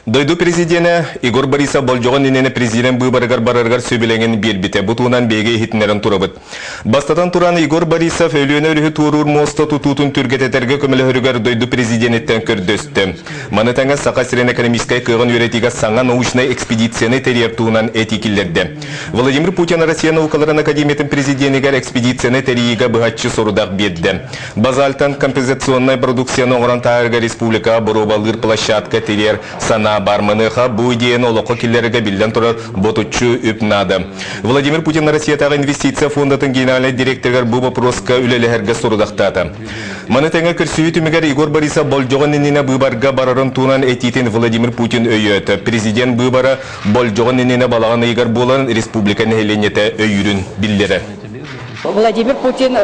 Дойду президенті Игорь Борисов болжоғын енені президент бұйбарығар барарғар сөбеленген белбіте. Бұтуынан беге хитінерін тұрабыд. Бастатан тураны Игорь Борисов өліені өлігі турур моста тұтутын түргететерге көмілі хүрігер дойду президенттен көрдөсті. Манытаңа сақа сирен экономискай күйғын өретіға саңа научный экспедицияны терертуынан этикілерді. Владимир Путин Россия наукаларын академиятын президентігер экспедицияны терейіға бұғатшы сорудақ бедді. Базалтан компенсационный продукцияны оңыран тағырға республика бұрубалыр площадка терер сана барманыха bu идеяны олыққа келлеріге білден тұрар ботучу үпнады. Владимир Путин Россиятағы инвестиция фондатын генеральный директоргар бұл вопроска үлелерге сұрудақтады. Манытаңа көрсүйі түмігер Игорь Борисов болжоғын еніне бұйбарға барарын туынан этитін Владимир Путин өйеті. Президент бұйбара болжоғын еніне балаған егер болан республиканы хеленеті өйірін білдері. Владимир Путин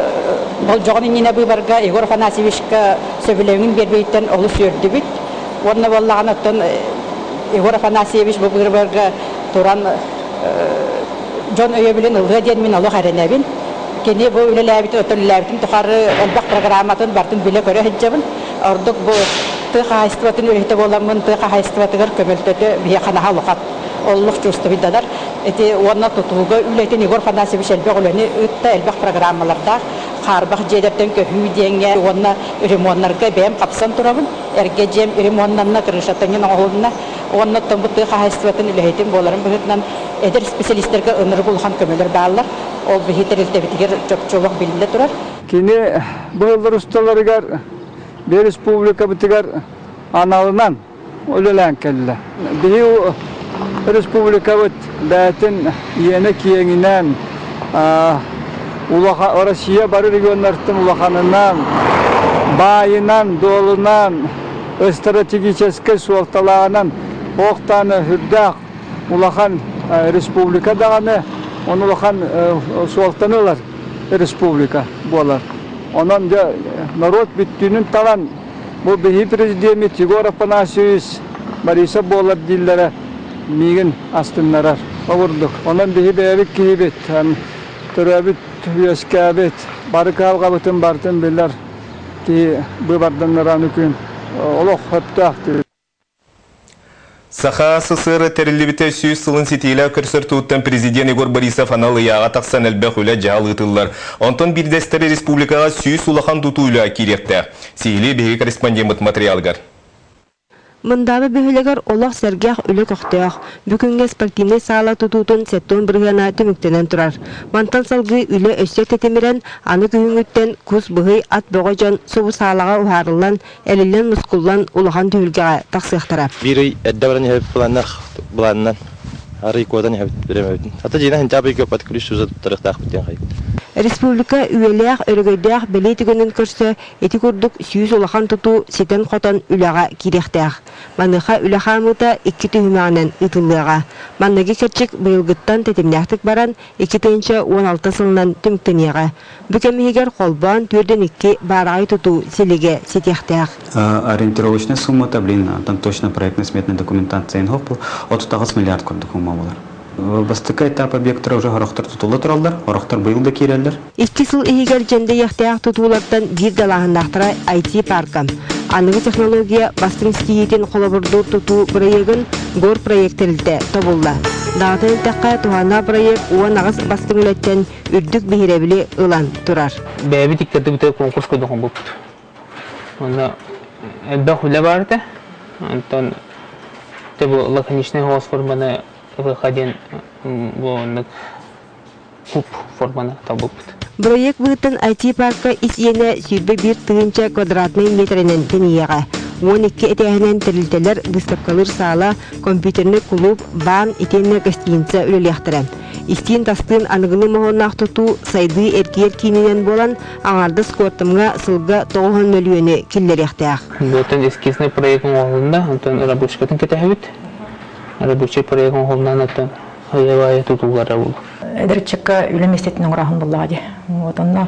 болжоғын еніне бұйбарға Игорь Афанасьевичка сөбілеуін бербейтін олы сөрді біт. Онна боллаған оттан Игорь Афанасьевич бұйбарға туран жон өйе білін ұлға ден мен олы қаренәбін. Кені бұл үлеләбіті, өтілеләбітін тұқары әлбақ программатын бартын біле көрі хеджабын. Ордық бұл тұға хайстыватын өлейті боламын, тұға хайстыватығыр көмілтөті бие қанаға лұқат. Олық жүрсті бидадар. Эти онна тұтылғы үлейтін Игорь Афанасьевич әлбақ үлені үтті әлбақ программаларда қарбақ жедерден көхүй денге онна ремонларға бәйім қапсан тұрабын. Әрге жем ремонларына кірішаттанген оғылына онна тұмбы тұға хайстыватын үлейтін боларын бұғытынан әдір специалистерге ыныры болған көмелер бағалар. Ол бихитерилте битигер чөп-чөбөк билинде турар. Кини быйылдар усталарыгар бер республика битигер аналынан өлелән келле. Бию республика бит бәтин йене киеңинен улаха Россия бары регионнардан улаханынан байынан долынан стратегический суалталарынан оқтаны хүрдәк улахан республика даганы onu bakan sualtanılar Respublika bolar. Onun da narod bütünün talan bu bir prezident Igor Afanasyevich Borisa bolar dillere migin astınlarar. Avurduk. Onun bir beylik kibet, törabit yüskabet, barıkav kabıtın bartın biller ki bu bardanlara nükün oluk heptahtı. Саха СССР терилибите сүйіз сылын сетейлі көрсір туыттан президент Игорь Борисов аналы яға тақсан әлбәқ үлі жағалы ұтылылар. Онтон бірдестері республикаға сүйіз улахан тұту үлі керекті. Сейлі беге корреспондент материалгар. Мындабы бөхілігер олақ сәргәқ үлі көқтеяқ. Бүкінге спортивный сағала тұтуытын сәттон бірғана түміктенен тұрар. Мантан салғы үлі өстер тетемірен, аны күйіңіттен күз бұғый ат бұғажан собы сағалаға ұхарылан, әлілен мұскуллан улахан түйілгеға тақсықтара. Бірі әддәбірін еп бұланнан, ары кодан еп біремеудің. Ата жейна хінтабы көп атқылыш сөзі тұттарықтақ біттен қайып. Республика үйелеяқ өрігейдеяқ білей түгінін көрсі, еті күрдік сүйіз олахан тұту сетен қотан үліға керектеяқ. Маныға үлі қамыта 2 түйімағынан ұтылыға. Манныға кәтчік бұйылғыттан тетімнәқтік баран 2016 сылынан түміктенеға. Бүкемігер қолбан түрден 2 барағай тұту селеге сетеқтеяқ. Ориентировочная сумма таблина, там точно проектная сметная документация от 100 миллиард күрдік умалылар. Бастықы этап объекттары уже ғарақтар тұтылы тұралдар, ғарақтар бұйыл да керелдер. 2 сыл егер жәнде яқтаяқ тұтулардан бір далағындақтыра IT паркам. Анығы технология бастың стейетін қолабырды тұту проегін ғор проектерілді тобылла. Дағытын тәққа туғана проект оған ағыз бастың үлеттен үрдік бейребілі ұлан тұрар. Бәйбі тіктерді бұтай конкурс көдіғын бұпты. Онда әлбәқ үлі барды. Антон бұл лаконичный голос форманы выходен в куб формана табылып. Проект бұғыттан IT парка исене сүйбе бір тығынша квадратный метрінен тенеяға. 12 этәһенен тәрілтелер выставкалыр сала, компьютерный клуб, бан, итенне гостиница үлелектірі. Истин тастын анығыны мұғынақ тұту сайды әркер кейінен болан аңарды скортымға сылға 9 миллионы келлеректіяқ. Бұтын эскизный проектің оғылында, рабочкатын кетәхебет. Рабочий проектің оғылынан аттан ғайывайы тұтулары бұл. Әдірчікка үлеместетінің ұрағын бұллады. Онна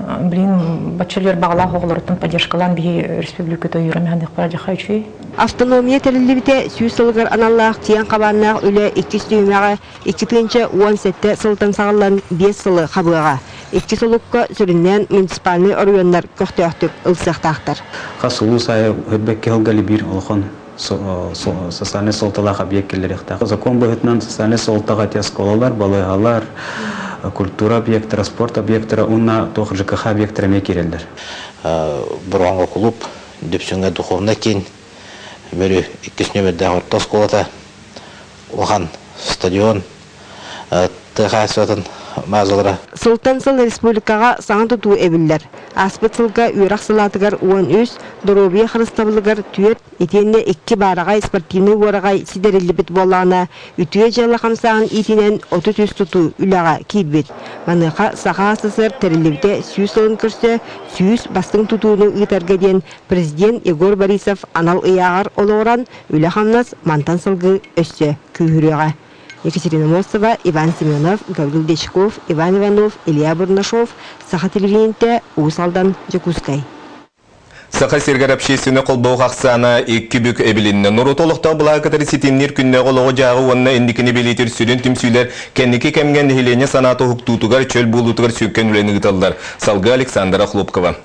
бачелер бағала оғылырдың поддержкалан бей республиката үйірімәндік парадихайчы. Автономия тәрілібіте сүйіс сылғыр аналлақ тиян қабаннақ үлі 2 түйімеға 2-10 сәтті сылтан сағылан 5 сылы қабыға. 2 сылыққа сүріннен муниципальный орыйонлар көқтіяқтық ұлсақтақтыр. Қасылу сайы өтбәкке ғылғалы бір олықын социальный солталақ объекттелер ектақ. Закон бұғытынан социальный солтаға те сколалар, балайғалар, культура объекттері, спорт объекттері, ұнна тоқ ЖКХ объекттері керелдер. Бұрғанғы клуб, дөпсіңе духовна кен, бөрі 2 нөмірді орта сколата, оған стадион, тұға әсуатын мазылыра. Сылтан сыл республикаға саңа тұту әбілдер. Аспыт сылға үйрақ сылатығар 13, дұробия қырыстабылығар түйет, етенде 2 барағай спортивный орағай сидерелі біт болағына, үтіе жалы қамсағын етенен 30 тұту үліға кейбет. Маныға саға асысыр тәрелебіте сүйіс сылын көрсе, сүйіс бастың тұтуыны ұйтарға ден президент Егор Борисов анал ұяғар олығыран үлі қамнас мантан сылғы өссе күйіріға. Екатерина Мостова, Иван Семенов, Гаврил Дечков, Иван Иванов, Илья Бурнашов, Саха телевидениеде Усалдан Жакускай. Саха сергер общественный қолбау қақсана 2 бүк әбілінні. Нұру толықта бұла қатары сетемнер күнне қолығы жағы онына әндікіні белетер сүрін түмсүйлер кәнеке кәмген хелене санаты хуктутугар чөл болутугар сөккен үлені ғыталдар. Салғы Александра Хлопкова.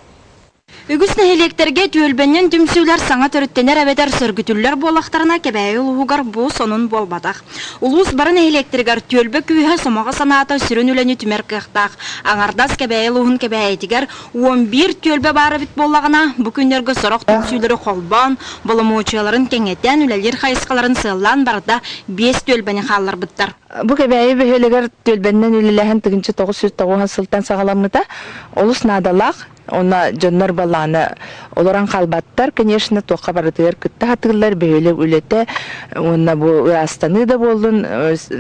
Үгіс нәхелектерге түйілбеннен дүмсүйлер саңа төріттенер әбедер сөргітүллер болақтарына кәбәйі ұлғығар бұл сонын болбадақ. Улус барын нәхелектергер түйілбі күйі сомаға санаты сүрін үлені түмер қықтақ. Аңардас кәбәйі ұлғын кәбәйетігер 11 түйілбі бары бит болағына бүкіндергі сұрық дүмсүйлері қолбан, болымуычыларын кәңеттен үлелер қайысқаларын сыллан барда 5 түйілбәні қалар бұттар. Бұл кәбәйі бөхелігер түйілбәннен үлеләхін түгінші 909 сылтан сағаламыда олыс надалақ. Ona canlar balağını olaran kalbatlar, конечно, toqa baratır, kıtta hatırlar, böyle ülete, ona bu astanı da boldun,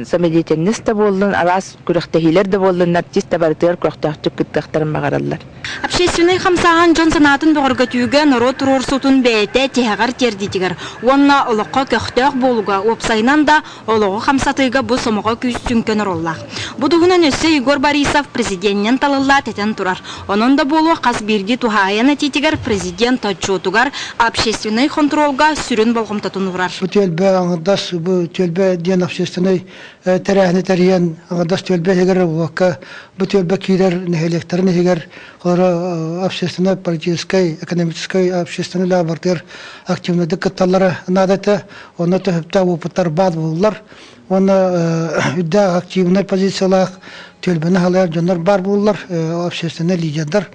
samediyetiniz de boldun, aras kuraktehiler de boldun, artist de baratır, kuraktehtü kıttaktarın bağırırlar. Общественный хамсаған жан санатын бұғырға түйге нұры тұрор сұтын бәйті тегағар тердетігір. Онна ұлыққа көқтіғ болуға, опсайынан да ұлығы хамсатыға бұл сомыға күйістіңкен ұроллақ. Бұдығынан өсі Егор Борисов президенттен талылла тетен тұрар. Оның да болуы қас бірді тухайын әтетігір президент отчетугар общественный контролға сүрін болғымтатын ұрар. Бұл төлбе аңырдас, бұл төлбе ден общественный тәрәхіні тәрейен аңырдас төлбе егер уаққа бұл төлбе кейдер нәхелектерін егер общественной, политической, экономической, общественной лабортер активности каталары надо он это хепта опыттар бад буллар, он да активная позициялах төлбені халар жондар бар буллар, общественный лидерлер.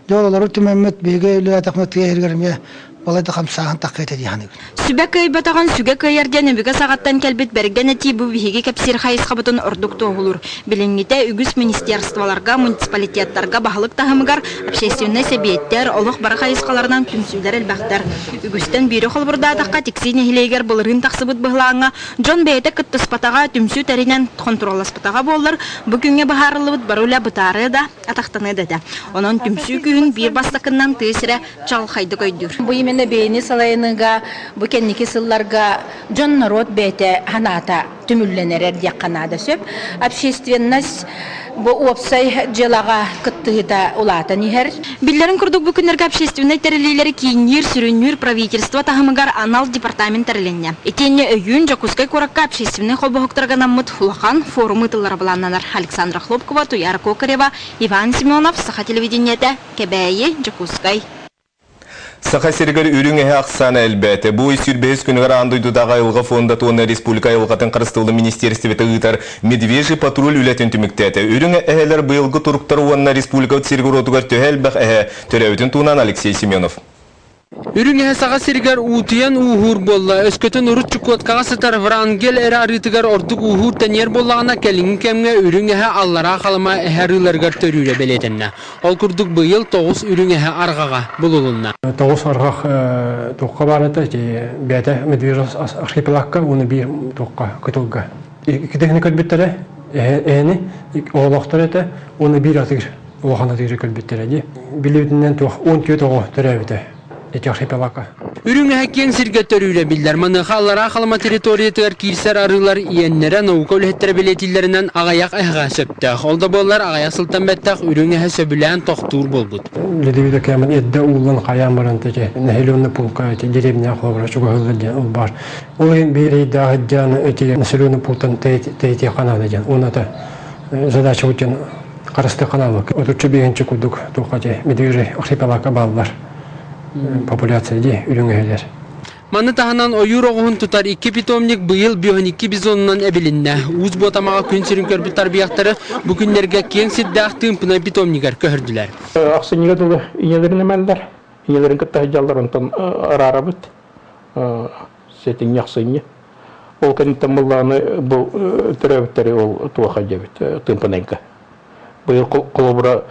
Жолалары түмәмет беге үлі атақмет ергерме балайды қамсаған таққайты дейханы. Сүбәк көйбатаған сүге көйерден өбігі сағаттан кәлбет бәрген әти бұл бейге кәпсер қайысқа бұтын ұрдық тоғылыр. Білінгеті үгіс министерстволарға, муниципалитеттарға бағылық тағымығар, общественный сәбиеттер, олық бары қайысқаларынан күнсүйлер әлбәқтер. Үгістен бері қолбырда атаққа тексейін әхілегер бұлырын тақсыбыт бұғылаңа, Джон бәйті күттіспатаға түмсү тәрінен контроласпатаға болыр, бүгінге бағарылыбыт баруля бұтары да атақтаны деді. Оның түмсү күйін бір бастақыннан түйсірі чалқайды көйдір. Бейни салайыныға, бүкеннекі сылларға жон народ бәйті ханата түмілленерер дияққанада сөп. Общественность бұл опсай желаға күттіғіда ұлатын ехер. Білдерін күрдік бүкіндергі общественный тәрелейлері кейінер сүрінер правительство тағымығар анал департамент тәріленне. Етенне өйін Жакускай қораққа общественный қолбығықтарға намыт ұлақан форумы тылары бұлананар. Александра Хлопкова, Туяр Кокарева, Иван Семенов, Саха телевидениеті, Кәбәйе, Жакускай. Саха сергер үрің әе ақсаны әлбәті. Бұл сүрбәйіз күнігір андойдудағы ұлға фонда туыны республика ұлғатын қырыстылы министерстветі ұйтар медвежий патруль үләтін түміктәті. Үрің әәлер бұйылғы тұрықтар уанна республика сергер отығар төхәл бәқ әе төрәуітін туынан Алексей Семенов. Үріңе саға сергер ұтыян ұғыр болла. Өскөтін ұрыт чүкуаткаға сытар врангел әрі арытығар ордық ұғыр тәнер боллағына кәліңін кәмге үріңе аллара қалыма әрілергер төрүйре белетінна. Ол күрдік бұйыл 9 үріңе арғаға бұлылынна. 9 арғақ тоққа барыды, бәді медвежі архипелагқа, оны бір тоққа күтілгі. Кедекіні көлбеттері, әйіні, оғылақтар әті, оны бір атығыр, оған атығыр көлбеттері. Білеуітінен тоқ 10 көт оғы түрәуіді. Эти архипелага. Үрүңе хаккен сирге төрүле биллер. Маныха аллара халма территориятыгар кирсер арылар иеннере наука үлһеттер билетиллеринен агаяк айга сөптө. Олда боллар агаяк сылтан беттак үрүңе сөбүлән тохтур болбут. Ледивида кемен эдде улын каян барантыжы. Нехелённы пулка деревня хлобра чугылды ул бар. Ул бири дагыдан эти населённый пунктан тейти канады жан. Оната задача үчүн карасты каналы. Отучу бегенче кудук тохачы медвежий архипелагка баллар. Популяцияда үрүңелер. Маны таханан ойур оғын тұтар 2 питомник бұйыл бионикки бизонынан әбілінне. Уз ботамаға күн сүрін көрбіт тарбияқтары бүкіндерге кең сиддақ тымпына питомникер көрділер. Ақсынеге дұлы инелерін әмәлдер. Инелерін күтті жалдар онтан арара бұд. Сетің яқсыне. Ол кәнеттен бұллағыны бұл түрәбіттері ол туақа жабыд тымпынайынка. Бұйыл қолыбыра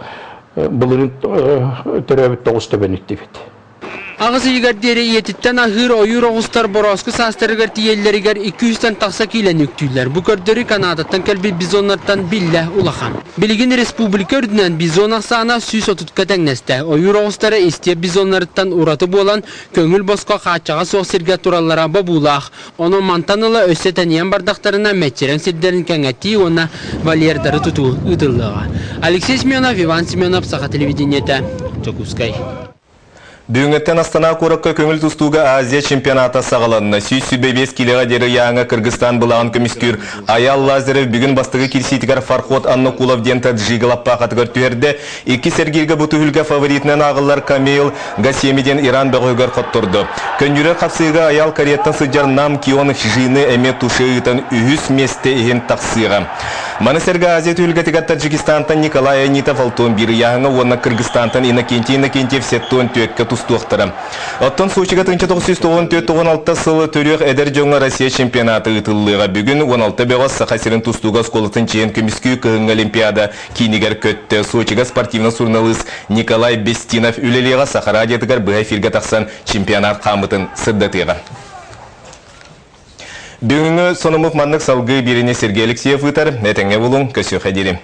бұлырын түрәбітті оғысты бәнікті бет. Ағысы егердері етіттен ағыр ойыр оғыстар боросқы састырығыр тиеллерігер 200-тен тақса кейлен үктүйлер. Бұ көрдері Канадаттан кәлбі бизонлардан білі улахан. Білігін республика үрдінен бизон ақсағына сүйс отутқа тәңнесті. Ойыр оғыстары істеп бизонларыттан ұраты болан көңіл босқа қачаға соқ сірге тураллара бабулақ. Оны мантанылы өсі тәниян бардақтарына мәтчерен сірдерін кәңәтті, оны валердары тұту ұтылыға. Алексей Семенов, Иван Семенов, Саха телевидениеті, Чокускай. Бүгінгеттен Астана Қорыққа көңіл тұстуға Азия чемпионаты сағаланына. 105 киліға дері яңа Кыргызстан бұлаған көмістер Аял Лазарев бүгін бастығы келсейтігер Фархот Анна Куловден таджиғылаппа қатығыр түйерді. 2 сәргелгі бұты үлгі фаворитінен ағылар Камил Гасемиден Иран бәғойгар қоттырды. Көнюрі қапсыға Аял кареттен сұджар Нам Кионов жиыны әме тұшығытын үйіс месте еген тақсыға. Манысерге Азия түлгетігер Таджикистантан Николай Анитов алтон бірі яңа оны Кыргызстантан Иннокентьев сеттуын түйекке тұстуқтыры. Оттан Сочиға 1994-96 сылы түрек әдер жоңа Россия чемпионаты ұтылыға бүгін 16 беғас сақасырын тұстуға сколытын чейін көміскі күн Олимпиада кейнігер көтті. Сочиға спортивны журналист Николай Бестинов үлелеға сақара адетігер бұға фирге тақсан чемпионат қамытын сырдатыға. Бүгінгі сонымық мандық салғы беріне Сергей Алексеев ұтар, әтіңе болуң көсі қадерім.